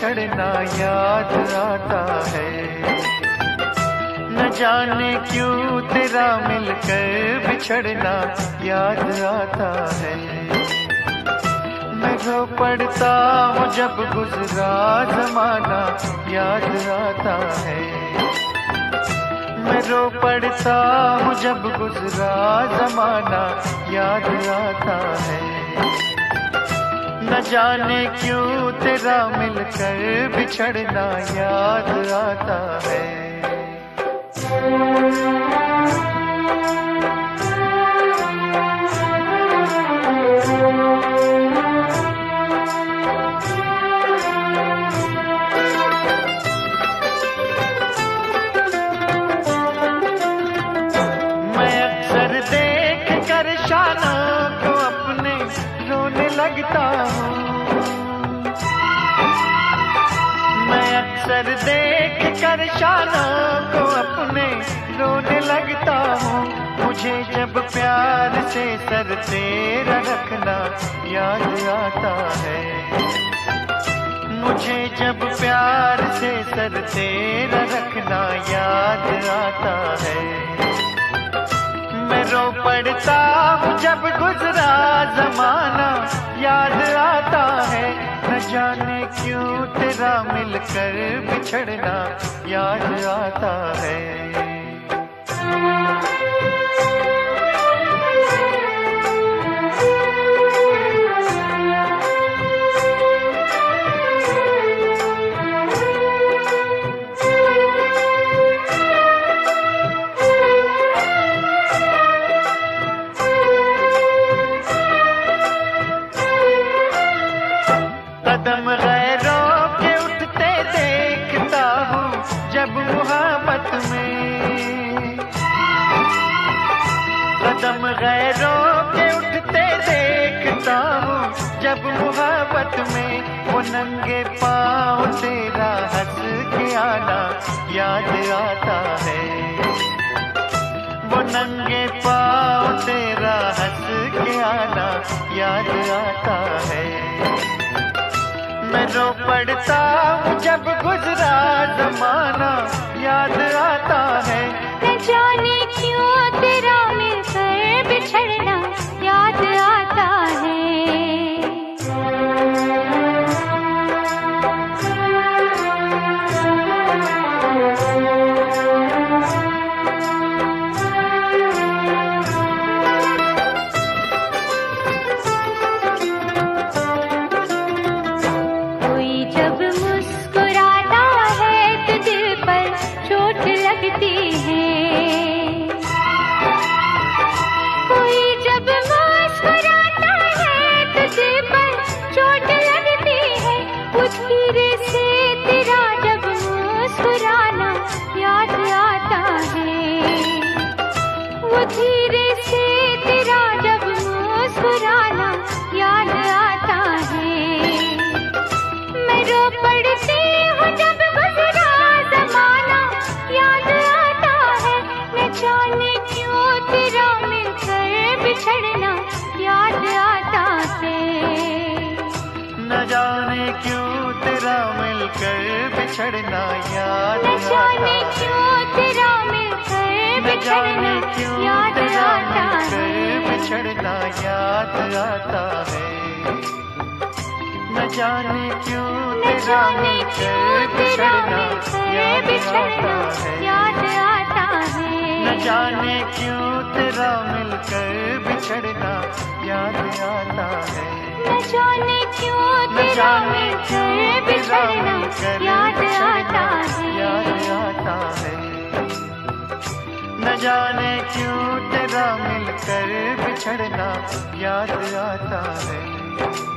बिछड़ना याद आता है। न जाने क्यों तेरा मिलकर बिछड़ना याद आता है। मैं रो पड़ता हूँ जब गुजरा जमाना याद आता है। मैं रो पड़ता हूँ जब गुजरा जमाना याद आता है। न जाने क्यों तेरा मिलकर बिछड़ना याद आता है। लगता हूँ मैं अक्सर देख कर शानों को अपने रोने लगता हूँ। मुझे जब प्यार से सर तेरा रखना याद आता है। मुझे जब प्यार से सर तेरा रखना याद आता है। मैं रो पड़ता हूँ जब गुजरा जमाना याद आता है। न जाने क्यों तेरा मिलकर बिछड़ना याद आता है। कदम गैरों के उठते देखता हूँ जब मोहब्बत में। कदम गैरों के उठते देखता हूँ जब मोहब्बत में। वो नंगे पाँव तेरा हंस के आना याद आता है। वो नंगे पाँव तेरा हंस के आना याद आता है। मैं रो पड़ता हूँ जब गुजरा जमाना याद आता है। न जाने क्यों तेरा मिलकर बिछड़ना याद आता है। धीरे से तेरा जब मुस्कुराना याद आता है। मैं रो पड़ती हूँ जब गुजरा जमाना याद आता है। न जाने क्यों तेरा मिलकर बिछड़ना याद आता है। न जाने क्यों तेरा मिलकर बिछड़ना याद न जाने क्यों तेरा मिलकर बिछड़ना याद आता है। बिछड़ना याद आता है। न जाने क्यों तेरा मिलकर बिछड़ना याद आता है। न जाने क्यों तेरा मिलकर बिछड़ना याद आता है। न जाने क्यों तेरा मिलकर बिछड़ना याद आता है। न जाने क्यों तेरा मिलकर बिछड़ना याद आता है।